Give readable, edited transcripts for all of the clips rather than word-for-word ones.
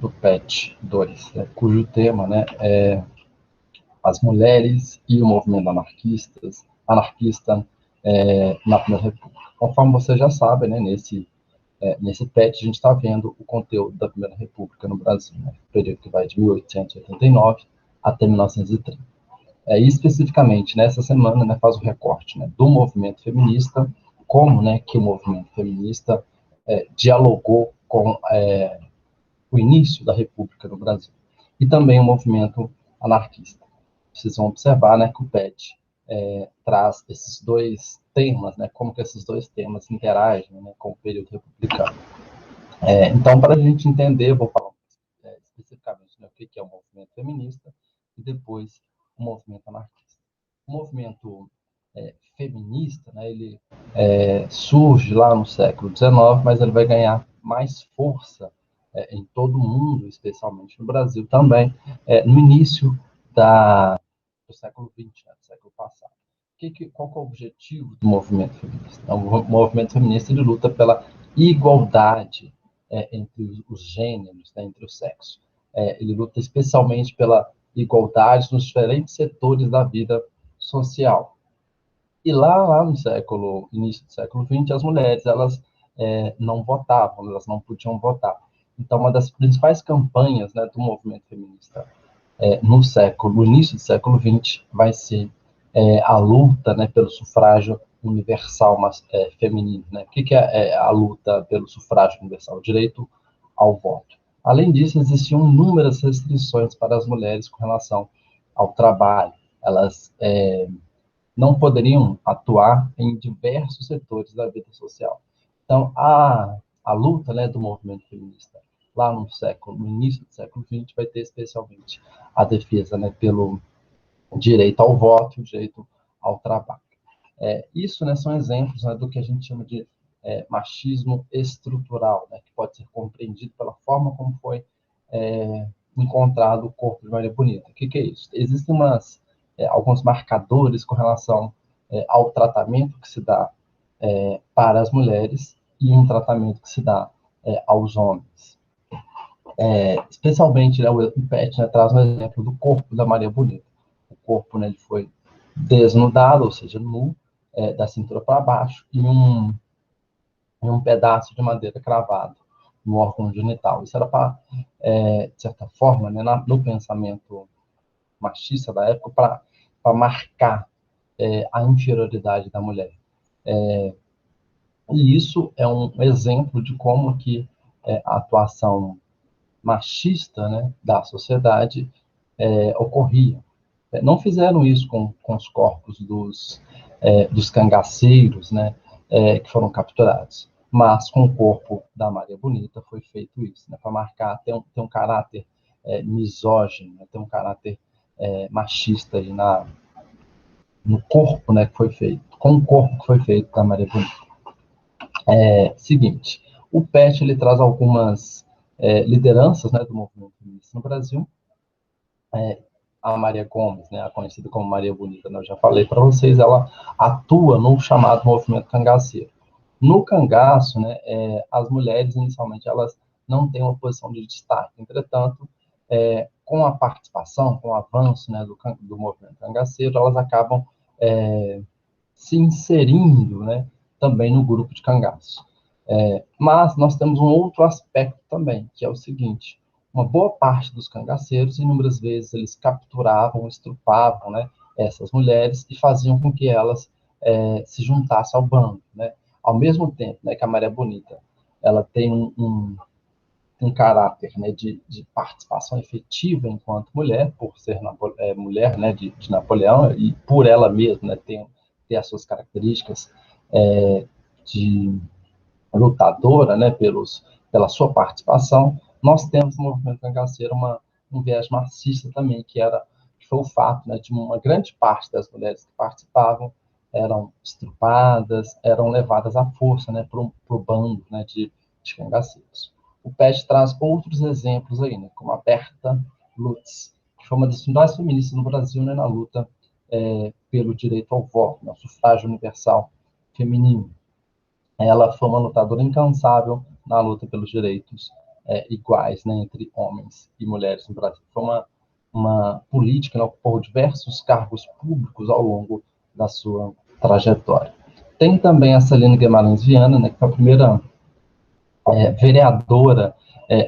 do PET 2, né, cujo tema, né, é as mulheres e o movimento anarquista na Primeira República. Conforme você já sabe, né, nesse PET a gente está vendo o conteúdo da Primeira República no Brasil, né, período que vai de 1889 até 1930. E especificamente nessa semana, né, faz o recorte, né, do movimento feminista, como, né, que o movimento feminista dialogou com o início da República no Brasil, e também o movimento anarquista. Vocês vão observar, né, que o PET traz esses dois temas, né, como que esses dois temas interagem, né, com o período republicano. Então, para a gente entender, eu vou falar especificamente, né, o que é o movimento feminista e depois o movimento anarquista. O movimento feminista, né, ele surge lá no século XIX, mas ele vai ganhar mais força em todo o mundo, especialmente no Brasil também, no início do século XX, né, do século passado. Qual que é o objetivo do movimento feminista? O movimento feminista ele luta pela igualdade entre os gêneros, né, entre os sexos. Ele luta especialmente pela igualdade nos diferentes setores da vida social. E lá no início do século XX, as mulheres elas não votavam, elas não podiam votar. Então, uma das principais campanhas, né, do movimento feminista no início do século XX vai ser a luta, né, pelo sufrágio universal feminino. Né? O que é a luta pelo sufrágio universal? O direito ao voto. Além disso, existiam inúmeras restrições para as mulheres com relação ao trabalho. Elas não poderiam atuar em diversos setores da vida social. Então, a luta, né, do movimento feminista lá no início do século XX, vai ter especialmente a defesa, né, pelo direito ao voto, o direito ao trabalho. Isso, né, são exemplos, né, do que a gente chama de machismo estrutural, né, que pode ser compreendido pela forma como foi encontrado o corpo de Maria Bonita. O que é isso? Existem alguns marcadores com relação ao tratamento que se dá para as mulheres e um tratamento que se dá aos homens. Especialmente, né, o PET, né, traz um exemplo do corpo da Maria Bonita. O corpo, né, ele foi desnudado, ou seja, nu, da cintura para baixo, e um pedaço de madeira cravado no órgão genital. Isso era para, de certa forma, né, no pensamento machista da época, para marcar a inferioridade da mulher. E isso é um exemplo de como que a atuação machista, né, da sociedade ocorria. Não fizeram isso com os corpos dos cangaceiros, né, que foram capturados, mas com o corpo da Maria Bonita foi feito isso, né, para marcar, tem um caráter misógino, né, tem um caráter machista aí no corpo, né, que foi feito, com o corpo que foi feito da Maria Bonita. Seguinte, o PET ele traz algumas lideranças, né, do movimento feminista no Brasil. A Maria Gomes, né, a conhecida como Maria Bonita, né, eu já falei para vocês, ela atua no chamado movimento cangaceiro. No cangaço, né, as mulheres, inicialmente, elas não têm uma posição de destaque. Entretanto, com a participação, com o avanço, né, do movimento cangaceiro, elas acabam se inserindo, né, também no grupo de cangaço. Mas nós temos um outro aspecto também, que é o seguinte: uma boa parte dos cangaceiros, inúmeras vezes, eles capturavam, estrupavam, né, essas mulheres e faziam com que elas se juntassem ao bando, né? Ao mesmo tempo, né, que a Maria Bonita ela tem um caráter, né, de participação efetiva enquanto mulher, por ser mulher, né, de Napoleão, e por ela mesma, né, ter as suas características de lutadora, né, pela sua participação. Nós temos no movimento cangaceiro um viés marxista também, que foi o fato, né, de uma grande parte das mulheres que participavam eram estrupadas, eram levadas à força, né, para o bando, né, de cangaceiros. O PET traz outros exemplos aí, né, como a Berta Lutz, que foi uma das principais feministas no Brasil, né, na luta pelo direito ao voto, no sufrágio universal feminino. Ela foi uma lutadora incansável na luta pelos direitos iguais, né, entre homens e mulheres no Brasil. Foi uma política, né, ocupou diversos cargos públicos ao longo da sua trajetória. Tem também a Celina Guimarães Viana, né, que foi a primeira vereadora,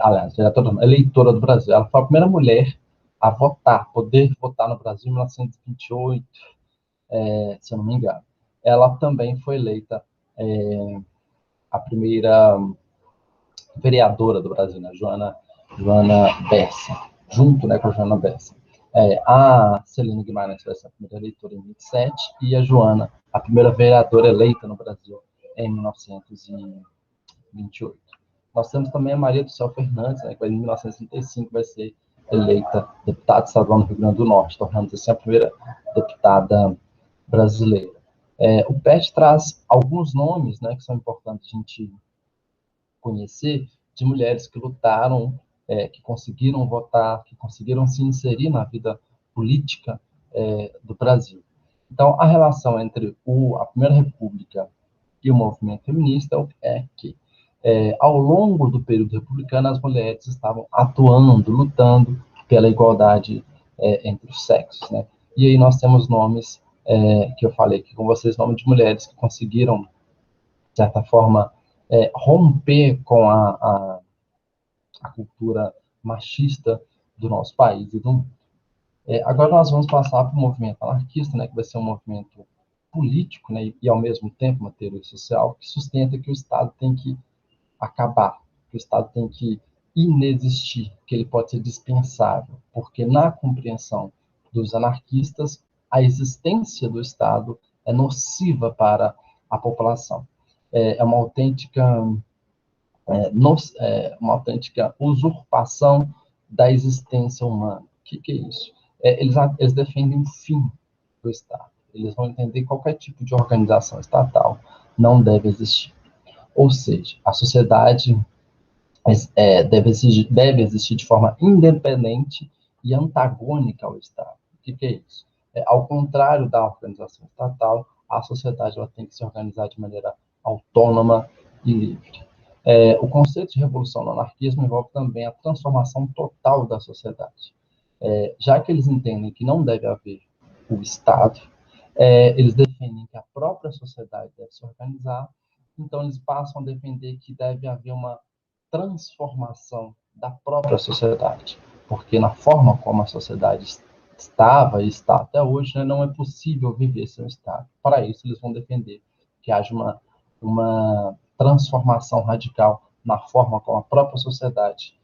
aliás, vereadora não, eleitora do Brasil. Ela foi a primeira mulher a votar, poder votar no Brasil em 1928, se eu não me engano. Ela também foi eleita a primeira vereadora do Brasil, né, Joana Bessa, junto, né, com a Joana Bessa. A Celina Guimarães foi a primeira eleitora em 27 e a Joana, a primeira vereadora eleita no Brasil em 1928. Nós temos também a Maria do Céu Fernandes, né, que em 1935 vai ser eleita deputada estadual no Rio Grande do Norte, tornando-se assim a primeira deputada brasileira. O PET traz alguns nomes, né, que são importantes a gente conhecer, de mulheres que lutaram, que conseguiram votar, que conseguiram se inserir na vida política do Brasil. Então, a relação entre a Primeira República e o movimento feminista é que, ao longo do período republicano, as mulheres estavam atuando, lutando pela igualdade entre os sexos, né? E aí nós temos nomes que eu falei aqui com vocês, nomes de mulheres que conseguiram, de certa forma, romper com a cultura machista do nosso país e do mundo. Agora nós vamos passar para o movimento anarquista, né, que vai ser um movimento político, né, e ao mesmo tempo uma teoria social que sustenta que o Estado tem que acabar, que o Estado tem que inexistir, que ele pode ser dispensável, porque na compreensão dos anarquistas a existência do Estado é nociva para a população. É uma autêntica uma autêntica usurpação da existência humana. O que é isso? Eles defendem o fim do Estado. Eles vão entender que qualquer tipo de organização estatal não deve existir. Ou seja, a sociedade deve existir de forma independente e antagônica ao Estado. O que é isso? Ao contrário da organização estatal, a sociedade ela tem que se organizar de maneira autônoma e livre. O conceito de revolução no anarquismo envolve também a transformação total da sociedade. Já que eles entendem que não deve haver o Estado, eles defendem que a própria sociedade deve se organizar, então eles passam a defender que deve haver uma transformação da própria sociedade, porque na forma como a sociedade estava e está até hoje, né, não é possível viver sem o Estado. Para isso, eles vão defender que haja uma transformação radical na forma como a própria sociedade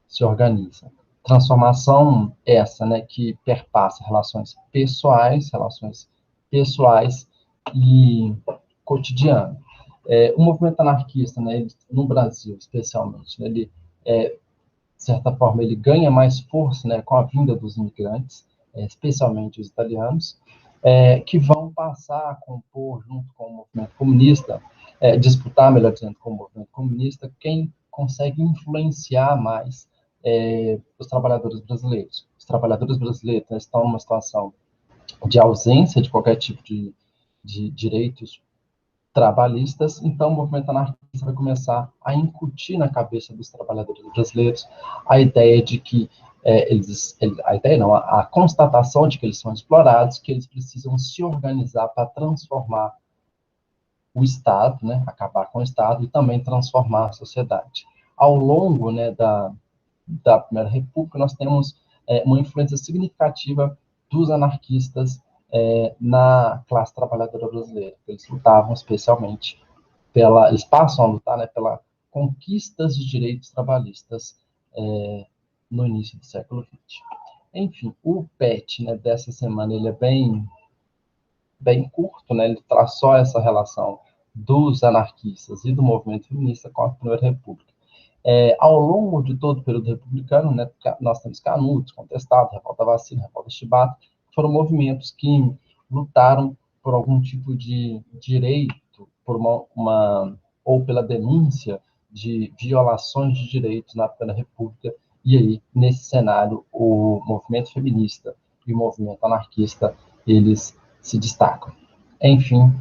se organiza. Transformação essa, né, que perpassa relações pessoais e cotidiano. O movimento anarquista, né, no Brasil, especialmente, né, ele, de certa forma, ele ganha mais força, né, com a vinda dos imigrantes, especialmente os italianos, que vão passar a compor, junto com o movimento comunista, disputar, melhor dizendo, com o movimento comunista, quem consegue influenciar mais os trabalhadores brasileiros. Os trabalhadores brasileiros, né, estão numa situação de ausência de qualquer tipo de direitos trabalhistas, então o movimento anarquista vai começar a incutir na cabeça dos trabalhadores brasileiros a ideia de que a constatação de que eles são explorados, que eles precisam se organizar para transformar o Estado, né, acabar com o Estado e também transformar a sociedade. Ao longo, né, da Primeira República, nós temos uma influência significativa dos anarquistas na classe trabalhadora brasileira. Eles lutavam especialmente eles passam a lutar, né, pela conquistas de direitos trabalhistas no início do século XX. Enfim, o PET, né, dessa semana, ele é bem curto, né, ele traz só essa relação dos anarquistas e do movimento feminista com a Primeira República. Ao longo de todo o período republicano, né, nós temos Canudos, Contestado, Revolta Vacina, Revolta Chibata, foram movimentos que lutaram por algum tipo de direito, por ou pela denúncia de violações de direitos na Primeira República, e aí, nesse cenário, o movimento feminista e o movimento anarquista, eles se destacam. Enfim,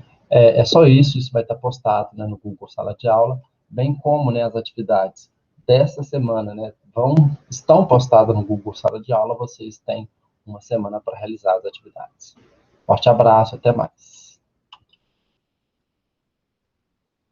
só isso vai estar postado, né, no Google Sala de Aula, bem como, né, as atividades dessa semana, né, estão postadas no Google Sala de Aula, vocês têm uma semana para realizar as atividades. Forte abraço, até mais.